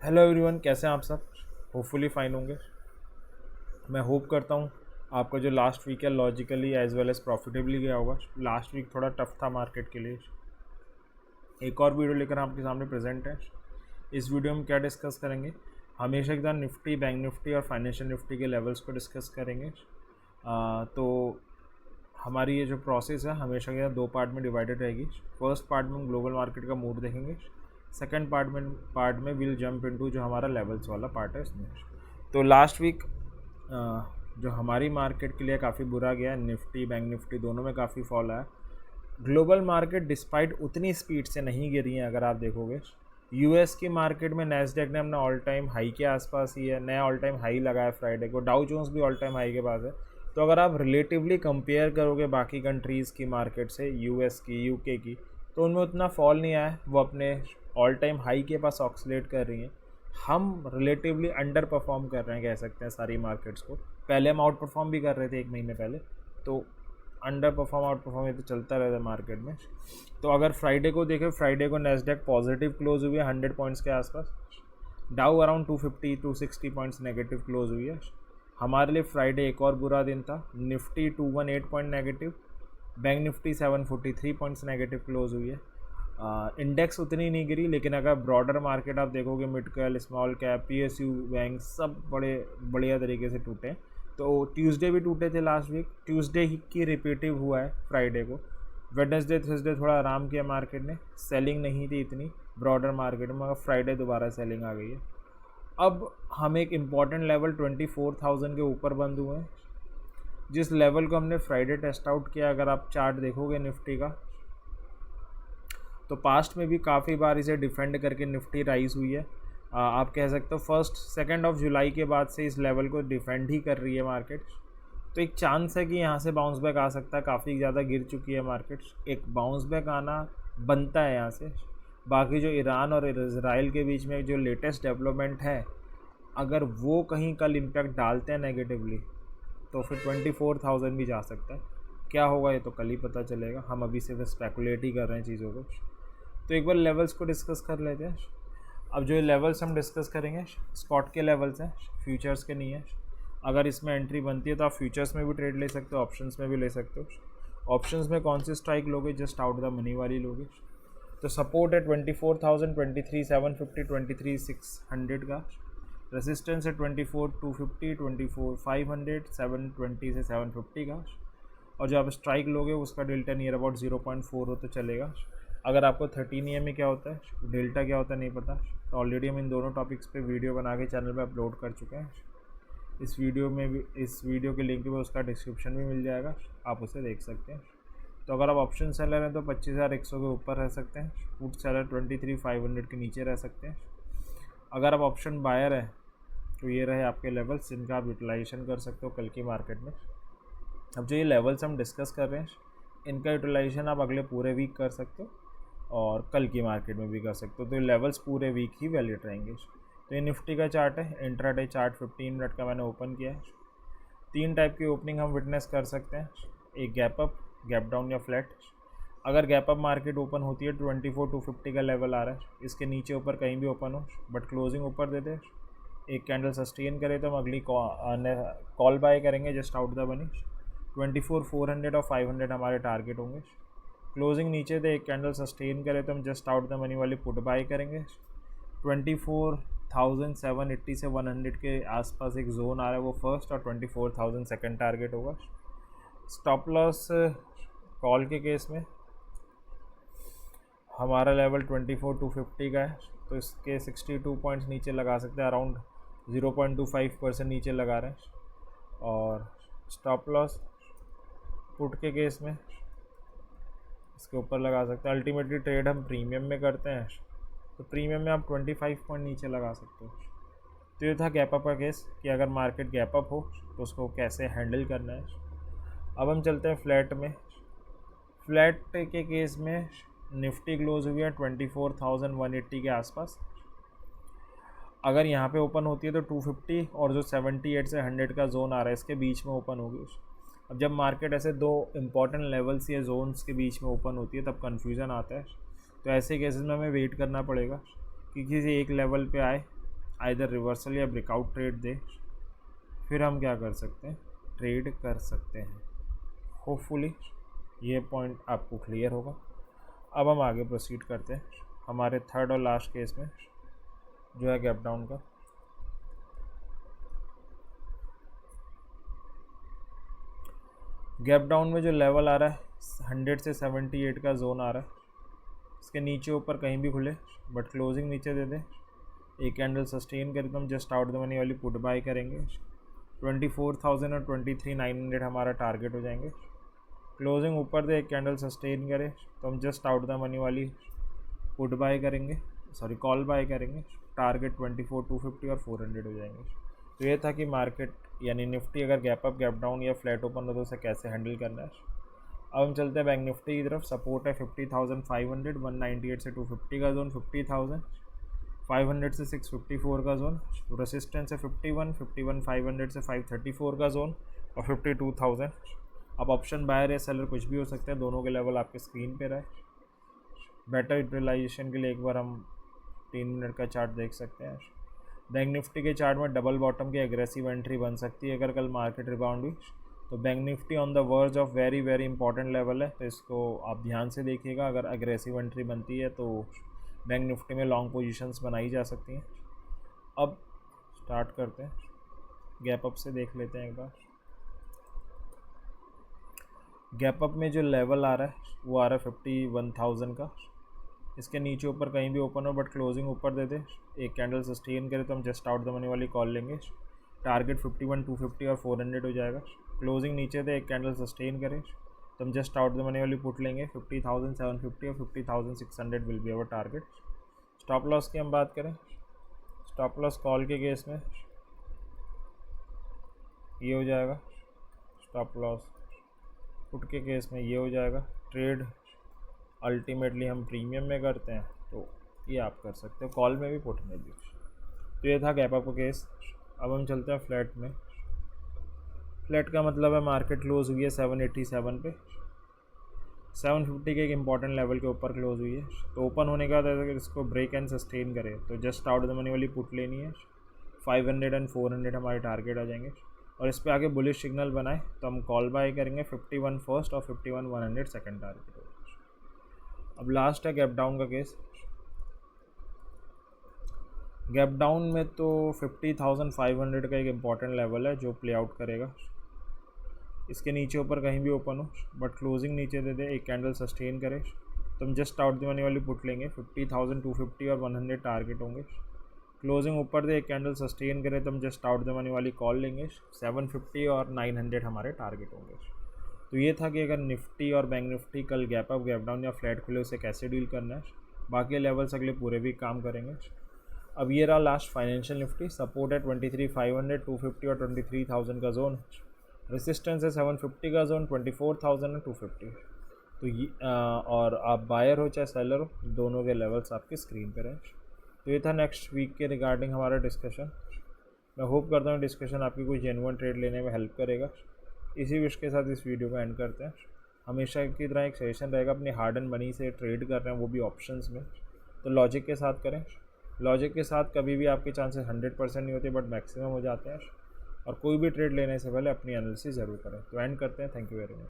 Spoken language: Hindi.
हेलो एवरीवन, कैसे हैं आप सब। होपफुली फाइन होंगे। मैं होप करता हूँ आपका जो लास्ट वीक है logically as well as profitably गया होगा। लास्ट वीक थोड़ा टफ था मार्केट के लिए। एक और वीडियो लेकर आपके सामने प्रेजेंट है। इस वीडियो में क्या डिस्कस करेंगे, हमेशा की तरह निफ्टी, बैंक निफ्टी और फाइनेंशियल निफ्टी के लेवल्स को डिस्कस करेंगे। तो हमारी ये जो प्रोसेस है हमेशा की तरह दो पार्ट में डिवाइडेड रहेगी। फर्स्ट पार्ट में हम ग्लोबल मार्केट का मूड देखेंगे। सेकंड पार्ट में विल जंप इनटू जो हमारा लेवल्स वाला पार्ट है इसमें। तो लास्ट वीक जो हमारी मार्केट के लिए काफ़ी बुरा गया, निफ्टी बैंक निफ्टी दोनों में काफ़ी फॉल आया। ग्लोबल मार्केट डिस्पाइट उतनी स्पीड से नहीं गिरी है। अगर आप देखोगे यूएस की मार्केट में नैस्डैक ने अपना ऑल टाइम हाई के आसपास ही है, नया ऑल टाइम हाई लगाया फ्राइडे को। डाउ जोन्स भी ऑल टाइम हाई के पास है। तो अगर आप रिलेटिवली कंपेयर करोगे बाकी कंट्रीज़ की मार्केट से, यूएस की, यूके की, तो उनमें उतना फॉल नहीं आया। वो अपने ऑल टाइम हाई के पास ऑक्सीलेट कर रही हैं। हम रिलेटिवली अंडर परफॉर्म कर रहे हैं, कह सकते हैं सारी मार्केट्स को। पहले हम आउट परफॉर्म भी कर रहे थे एक महीने पहले। तो अंडर परफॉर्म आउट परफॉर्म ये तो चलता रहता है मार्केट में। तो अगर फ्राइडे को देखें, फ्राइडे को नैस्डैक पॉजिटिव क्लोज हुई है 100 पॉइंट्स के आसपास। डाउ अराउंड 250-260 पॉइंट्स नेगेटिव क्लोज हुई है। हमारे लिए फ्राइडे एक और बुरा दिन था। Nifty 218 point negative, bank Nifty 743 points negative close हुई है। इंडेक्स उतनी नहीं गिरी, लेकिन अगर ब्रॉडर मार्केट आप देखोगे, mid cap, small cap, PSU bank सब बड़े बढ़िया तरीके से टूटे। तो ट्यूसडे भी टूटे थे लास्ट वीक। ट्यूसडे ही की रिपीटिव हुआ है फ्राइडे को। वेडनेसडे थर्सडे थोड़ा आराम किया मार्केट ने, सेलिंग नहीं थी इतनी ब्रॉडर मार्केट में, मगर फ्राइडे दोबारा सेलिंग आ गई है। अब हम एक इम्पॉर्टेंट लेवल 24,000 के ऊपर बंद हुए हैं, जिस लेवल को हमने फ्राइडे टेस्ट आउट किया। अगर आप चार्ट देखोगे निफ्टी का, तो पास्ट में भी काफ़ी बार इसे डिफेंड करके निफ्टी राइज हुई है। आप कह सकते हो 1 जुलाई के बाद से इस लेवल को डिफेंड ही कर रही है मार्केट। तो एक चांस है कि यहाँ से बाउंस बैक आ सकता है। काफ़ी ज़्यादा गिर चुकी है मार्केट, एक बाउंस बैक आना बनता है यहाँ से। बाकी जो ईरान और इजराइल के बीच में जो लेटेस्ट डेवलपमेंट है, अगर वो कहीं कल इम्पैक्ट डालते हैं नेगेटिवली, तो फिर 24,000 भी जा सकता है। क्या होगा ये तो कल ही पता चलेगा। हम अभी सिर्फ स्पेकुलेट ही कर रहे हैं चीज़ों को। तो एक बार लेवल्स को डिस्कस कर लेते हैं। अब जो लेवल्स हम डिस्कस करेंगे स्पॉट के लेवल्स हैं, फ्यूचर्स के नहीं है। अगर इसमें एंट्री बनती है तो आप फ्यूचर्स में भी ट्रेड ले सकते हो, ऑप्शंस में भी ले सकते हो। ऑप्शंस में कौन सी स्ट्राइक लोगे, जस्ट आउट द मनी वाली लोगे। तो सपोर्ट है 24,000, 23,750, 23,600 का। रेसिस्टेंस है 24,250, 24,500, 720 से 750 का। और जो आप स्ट्राइक लोगे उसका डेल्टा नियर अबाउट 0.4 हो तो चलेगा। अगर आपको 13 EMA क्या होता है, डेल्टा क्या होता है नहीं पता, तो ऑलरेडी हम इन दोनों टॉपिक्स पे वीडियो बना के चैनल पे अपलोड कर चुके हैं। इस वीडियो के लिंक पे उसका डिस्क्रिप्शन भी मिल जाएगा, आप उसे देख सकते हैं। तो अगर आप ऑप्शन सेलर हैं तो 25,100 के ऊपर रह सकते हैं। पुट सेलर 23,500 के नीचे रह सकते हैं। अगर आप ऑप्शन बायर हैं तो ये रहे आपके लेवल्स, जिनका आप यूटिलाइजेशन कर सकते हो कल की मार्केट में। अब जो ये लेवल्स हम डिस्कस कर रहे हैं, इनका यूटिलाइजेशन आप अगले पूरे वीक कर सकते हो और कल की मार्केट में भी कर सकते हो। तो ये लेवल्स पूरे वीक ही वैलिड रहेंगे। तो ये निफ्टी का चार्ट है, इंट्राडे चार्ट 15 मिनट का मैंने ओपन किया है। 3 टाइप की ओपनिंग हम विटनेस कर सकते हैं, एक गैप अप, गैप डाउन या फ्लैट। अगर गैप अप मार्केट ओपन होती है 24,250 का लेवल आ रहा है, इसके नीचे ऊपर कहीं भी ओपन हो बट क्लोजिंग ऊपर दे दे, एक कैंडल सस्टेन करे तो हम अगली कॉल बाय करेंगे जस्ट आउट द मनी। 24,400 और 500 हमारे टारगेट होंगे। क्लोजिंग नीचे दे, एक कैंडल सस्टेन करे तो हम जस्ट आउट द मनी वाली पुट बाय करेंगे। 24,780 से 100 के आसपास एक जोन आ रहा है, वो फर्स्ट, और 24,000 सेकंड टारगेट होगा। स्टॉप लॉस कॉल के केस में हमारा लेवल 24,250 का है, तो इसके 62 पॉइंट्स नीचे लगा सकते हैं, अराउंड 0.25% नीचे लगा रहे हैं। और स्टॉप लॉस पुट के केस में इसके ऊपर लगा सकते हैं। अल्टीमेटली ट्रेड हम प्रीमियम में करते हैं, तो प्रीमियम में आप 25 पॉइंट नीचे लगा सकते हो। तो ये था गैप अप का केस कि अगर मार्केट गैप अप हो तो उसको कैसे हैंडल करना है। अब हम चलते हैं फ्लैट में। फ्लैट के केस में निफ्टी क्लोज हुई है 24,180 के आसपास। अगर यहाँ पे ओपन होती है तो 250 और जो 78 से 100 का जोन आ रहा है इसके बीच में ओपन होगी। अब जब मार्केट ऐसे दो इम्पॉर्टेंट लेवल्स या जोन्स के बीच में ओपन होती है तब कन्फ्यूज़न आता है। तो ऐसे केसेस में हमें वेट करना पड़ेगा कि किसी एक लेवल पे आए आइदर रिवर्सल या ब्रेकआउट ट्रेड दे, फिर हम क्या कर सकते हैं, ट्रेड कर सकते हैं। होपफुली ये पॉइंट आपको क्लियर होगा। अब हम आगे प्रोसीड करते हैं हमारे थर्ड और लास्ट केस में, जो है गैप डाउन का। गैप डाउन में जो लेवल आ रहा है 100 से 78 का जोन आ रहा है, इसके नीचे ऊपर कहीं भी खुले बट क्लोजिंग नीचे दे दे, एक कैंडल सस्टेन करे तो हम जस्ट आउट द मनी वाली पुट बाय करेंगे। 24,000 और 23,900 हमारा टारगेट हो जाएंगे। क्लोजिंग ऊपर दे, एक कैंडल सस्टेन करे तो हम जस्ट आउट द मनी वाली पुट बाय करेंगे, सॉरी कॉल बाय करेंगे। टारगेट 24,250 और 400 हो जाएंगे। तो ये था कि मार्केट यानी निफ्टी अगर गैप अप गैप डाउन या फ्लैट ओपन हो तो उसे कैसे हैंडल करना है। अब हम चलते हैं बैंक निफ्टी की तरफ। सपोर्ट है 50,500, 198 से 250 का जोन, 50,000, 500 से 654 का जोन, रेसिस्टेंस है 51, 500 से 534 का जोन और 52,000। अब ऑप्शन बायर या सेलर कुछ भी हो सकते हैं, दोनों के लेवल आपके स्क्रीन पे रहे। बेटर यूटिलाइजेशन के लिए एक बार हम 3 मिनट का चार्ट देख सकते हैं। बैंक निफ्टी के चार्ट में डबल बॉटम की एग्रेसिव एंट्री बन सकती है अगर कल मार्केट रिबाउंड हुई तो। Bank Nifty on the verge of very very important level है, तो इसको आप ध्यान से देखिएगा। अगर एग्रेसिव एंट्री बनती है तो बैंक निफ्टी में लॉन्ग पोजीशंस बनाई जा सकती हैं। अब स्टार्ट करते हैं, गैप अप से देख लेते हैं एक बार। गैप अप में जो लेवल आ रहा है वो आ रहा है 51,000 का। इसके नीचे ऊपर कहीं भी ओपन हो बट क्लोजिंग ऊपर दे दे, एक कैंडल सस्टेन करे तो हम जस्ट आउट द मनी वाली कॉल लेंगे। टारगेट 51,250 और 400 हो जाएगा। क्लोजिंग नीचे दे, एक कैंडल सस्टेन करे तो हम जस्ट आउट द मनी वाली पुट लेंगे। 50,750 और 50,600 will be our target. Stop loss की हम बात करें, स्टॉप लॉस कॉल के केस में ये हो जाएगा, स्टॉप लॉस पुट के केस में ये हो जाएगा। ट्रेड अल्टीमेटली हम प्रीमियम में करते हैं तो ये आप कर सकते हो, कॉल में भी पुट में भी। तो ये था गैप अप का केस। अब हम चलते हैं फ्लैट में। फ्लैट का मतलब है मार्केट क्लोज हुई है 787 पे, 750 के एक इंपॉर्टेंट लेवल के ऊपर क्लोज हुई है। तो ओपन होने के बाद अगर इसको ब्रेक एंड सस्टेन करे तो जस्ट आउट द मनी वाली पुट लेनी है। 500 एंड 400 हमारे टारगेट आ जाएंगे और इस पर आगे बुलिश सिग्नल बनाए तो हम कॉल बाय करेंगे। 51 फर्स्ट और 51,100 सेकेंड टारगेट होगा। अब लास्ट है गैप डाउन का केस। गैप डाउन में तो 50,500 का एक इम्पॉर्टेंट लेवल है जो प्ले आउट करेगा। इसके नीचे ऊपर कहीं भी ओपन हो बट क्लोजिंग नीचे दे दे, एक कैंडल सस्टेन करे तो हम जस्ट आउट द मनी वाली पुट लेंगे। 50,250 और 100 टारगेट होंगे। क्लोजिंग ऊपर दे, एक कैंडल सस्टेन करे तो हम जस्ट आउट द मनी वाली कॉल लेंगे। 750 और 900 हमारे टारगेट होंगे। तो ये था कि अगर निफ्टी और बैंक निफ्टी कल गैप अप गैप डाउन या फ्लैट खुले उसे कैसे डील करना है। बाकी लेवल्स अगले पूरे भी काम करेंगे। अब ये रहा लास्ट फाइनेंशियल निफ्टी। सपोर्ट है 23,500, 250 और 23,000 का जोन। रेसिस्टेंस है 750 का जोन, 24,000 और 250। तो ये और आप बायर हो चाहे सेलर हो, दोनों के लेवल्स आपकी स्क्रीन पर हैं। तो ये था नेक्स्ट वीक के रिगार्डिंग हमारा डिस्कशन। मैं होप करता हूँ डिस्कशन आपकी कोई जेन्युइन ट्रेड लेने में हेल्प करेगा। इसी विश के साथ इस वीडियो को एंड करते हैं। हमेशा की तरह एक सजेशन रहेगा, अपनी हार्ड एंड मनी से ट्रेड कर रहे हैं वो भी ऑप्शंस में, तो लॉजिक के साथ करें। लॉजिक के साथ कभी भी आपके चांसेस 100% नहीं होते बट मैक्सिमम हो जाते हैं। और कोई भी ट्रेड लेने से पहले अपनी एनालिसिस ज़रूर करें। तो एंड करते हैं। Thank you very much.